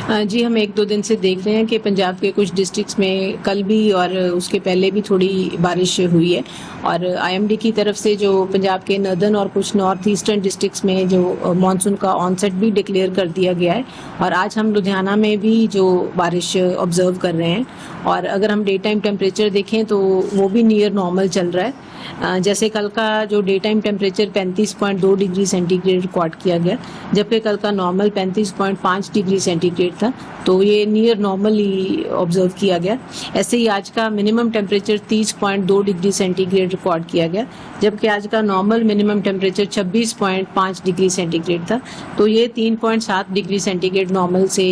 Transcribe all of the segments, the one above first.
जी, हम 1-2 दिन से देख रहे हैं कि पंजाब के कुछ डिस्ट्रिक्ट्स में कल भी और उसके पहले भी थोड़ी बारिश हुई है और आईएमडी की तरफ से जो पंजाब के नॉर्दर्न और कुछ नॉर्थ ईस्टर्न डिस्ट्रिक्ट्स में जो मानसून का ऑनसेट भी डिक्लेयर कर दिया गया है और आज हम लुधियाना में भी जो बारिश ऑब्जर्व कर रहे हैं और अगर हम डे टाइम टेम्परेचर देखें तो वो भी नियर नॉर्मल चल रहा है। जैसे कल का जो day time temperature 35.2 degree centigrade record किया गया, जबकि कल का नॉर्मल 35.5 डिग्री सेंटीग्रेड था, तो ये नियर नॉर्मली ऑब्जर्व किया गया। ऐसे ही आज का minimum temperature 30.2 degree centigrade record किया गया, जबकि आज का normal minimum temperature 26.5 degree centigrade था, तो ये 3.7 डिग्री सेंटीग्रेड नॉर्मल से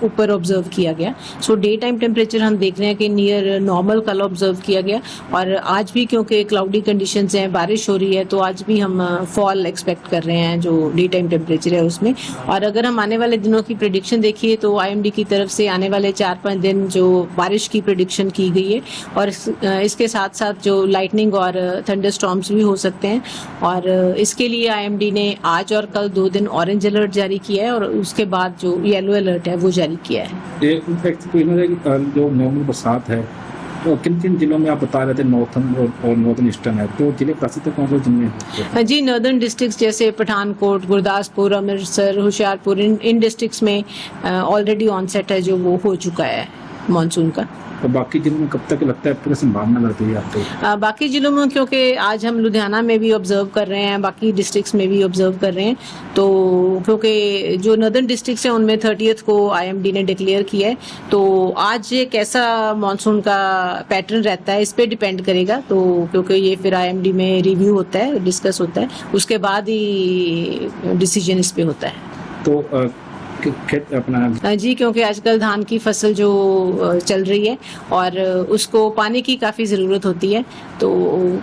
ऊपर ऑब्जर्व किया गया। सो डे टाइम टेम्परेचर हम देख रहे हैं कि नियर नॉर्मल कल ऑब्जर्व किया गया और आज भी क्योंकि क्लाउडी कंडीशंस हैं, बारिश हो रही है, तो आज भी हम फॉल एक्सपेक्ट कर रहे हैं जो डे टाइम टेम्परेचर है उसमें। और अगर हम आने वाले दिनों की प्रेडिक्शन देखिए तो आईएमडी की तरफ से आने वाले 4-5 दिन जो बारिश की प्रेडिक्शन की गई है और इसके साथ साथ जो लाइटनिंग और थंडर स्टॉर्म्स भी हो सकते हैं और इसके लिए आईएमडी ने आज और कल 2 दिन ऑरेंज अलर्ट जारी किया है और उसके बाद जो येलो अलर्ट है वो जारी किया है। जो नॉर्मल बरसात है तो किन किन जिलों में आप बता रहे थे, नॉर्थन और नॉर्थन ईस्टर्न है, तो जिले प्रसिद्ध कौन से जिले हैं? जी, नॉर्दर्न डिस्ट्रिक्ट्स जैसे पठानकोट, गुरदासपुर, अमृतसर, होशियारपुर, इन डिस्ट्रिक्ट्स में ऑलरेडी ऑनसेट है जो वो हो चुका है मानसून का। तो बाकी जिलों में कब तक लगता है पूरी संभावना लगती है आपको? बाकी जिलों में क्योंकि आज हम लुधियाना में भी ऑब्जर्व कर रहे हैं, बाकी डिस्ट्रिक्ट्स में भी ऑब्जर्व कर रहे हैं, तो क्योंकि जो नॉर्दर्न डिस्ट्रिक्ट्स हैं उनमें 30th को आईएमडी ने डिक्लेयर किया है, तो आज ये कैसा मानसून का पैटर्न रहता है इस पे डिपेंड करेगा। तो क्योंकि ये फिर आईएमडी में रिव्यू होता है, डिस्कस होता है, उसके बाद ही डिसीजन इस पे होता है। तो अपना जी, क्योंकि आजकल धान की फसल जो चल रही है और उसको पानी की काफ़ी ज़रूरत होती है, तो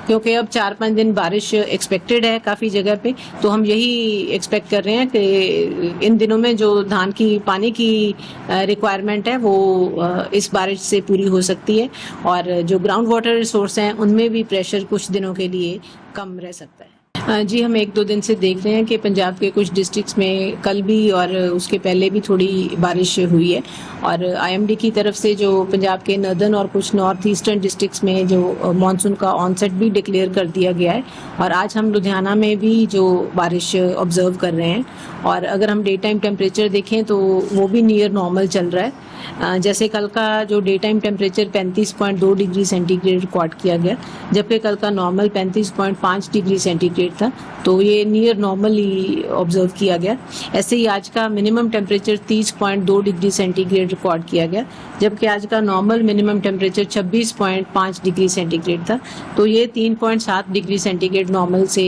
क्योंकि अब 4-5 दिन बारिश एक्सपेक्टेड है काफ़ी जगह पे, तो हम यही एक्सपेक्ट कर रहे हैं कि इन दिनों में जो धान की पानी की रिक्वायरमेंट है वो इस बारिश से पूरी हो सकती है और जो ग्राउंड वाटर रिसोर्स हैं उनमें भी प्रेशर कुछ दिनों के लिए कम रह सकता है। जी, हम 1-2 दिन से देख रहे हैं कि पंजाब के कुछ डिस्ट्रिक्ट्स में कल भी और उसके पहले भी थोड़ी बारिश हुई है और आईएमडी की तरफ से जो पंजाब के नॉर्दर्न और कुछ नॉर्थ ईस्टर्न डिस्ट्रिक्ट्स में जो मानसून का ऑनसेट भी डिक्लेयर कर दिया गया है और आज हम लुधियाना में भी जो बारिश ऑब्जर्व कर रहे हैं और अगर हम डे टाइम टेम्परेचर देखें तो वो भी नियर नॉर्मल चल रहा है। जैसे कल का जो day time temperature 35.2 degree centigrade record किया गया, जबकि कल का नॉर्मल 35.5 डिग्री सेंटीग्रेड था, तो ये नियर नॉर्मली ऑब्जर्व किया गया। ऐसे ही आज का minimum temperature 30.2 degree centigrade record किया गया, जबकि आज का normal minimum temperature 26.5 degree centigrade था, तो ये 3.7 डिग्री सेंटीग्रेड नॉर्मल से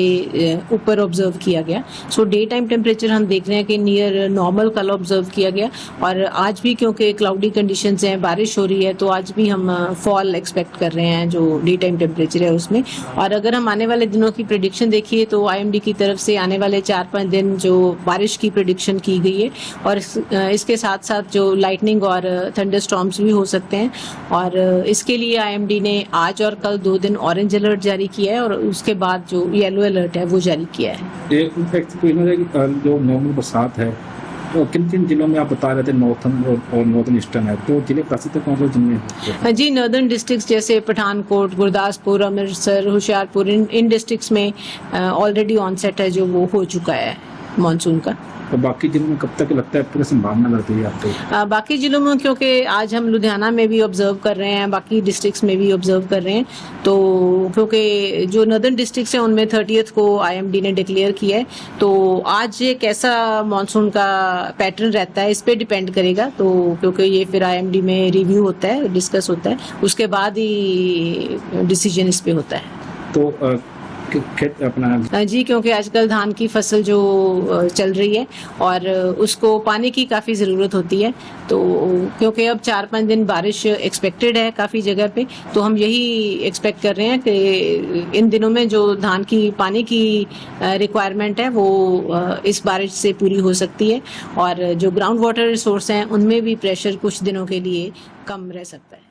ऊपर ऑब्जर्व किया गया। सो डे टाइम टेम्परेचर हम देख रहे हैं कि नियर नॉर्मल कल ऑब्जर्व किया गया और आज भी क्योंकि क्लाउडी कंडीशंस हैं, बारिश हो रही है, तो आज भी हम फॉल एक्सपेक्ट कर रहे हैं जो डे टाइम टेम्परेचर है उसमें। और अगर हम आने वाले दिनों की प्रेडिक्शन देखिए तो आईएमडी की तरफ से आने वाले 4-5 दिन जो बारिश की प्रेडिक्शन की गई है और इसके साथ साथ जो लाइटनिंग और थंडर स्टॉर्म्स भी हो सकते हैं और इसके लिए आईएमडी ने आज और कल 2 दिन ऑरेंज अलर्ट जारी किया है और उसके बाद जो येलो अलर्ट है वो जारी किया है। जो नॉर्मल बरसात है तो किन किन जिलों में आप बता रहे थे, नॉर्थन और नॉर्थन ईस्टर्न है, तो जिले प्रसिद्ध कौन से जिले हैं? जी, नॉर्दर्न डिस्ट्रिक्ट्स जैसे पठानकोट, गुरदासपुर, अमृतसर, होशियारपुर, इन डिस्ट्रिक्ट्स में ऑलरेडी ऑनसेट है जो वो हो चुका है मानसून का। तो बाकी जिलों में कब तक लगता है पूरी संभावना लगती है आपको? बाकी जिलों में क्योंकि आज हम लुधियाना में भी ऑब्जर्व कर रहे हैं, बाकी डिस्ट्रिक्ट्स में भी ऑब्जर्व कर रहे हैं, तो क्योंकि जो नॉर्दर्न डिस्ट्रिक्ट्स हैं उनमें 30th को आईएमडी ने डिक्लेयर किया है, तो आज ये कैसा मानसून का पैटर्न रहता है इस पे डिपेंड करेगा। तो क्योंकि ये फिर आईएमडी में रिव्यू होता है, डिस्कस होता है, उसके बाद ही डिसीजन इस पे होता है। तो अपना जी, क्योंकि आजकल धान की फसल जो चल रही है और उसको पानी की काफ़ी ज़रूरत होती है, तो क्योंकि अब 4-5 दिन बारिश एक्सपेक्टेड है काफ़ी जगह पे, तो हम यही एक्सपेक्ट कर रहे हैं कि इन दिनों में जो धान की पानी की रिक्वायरमेंट है वो इस बारिश से पूरी हो सकती है और जो ग्राउंड वाटर रिसोर्स हैं उनमें भी प्रेशर कुछ दिनों के लिए कम रह सकता है।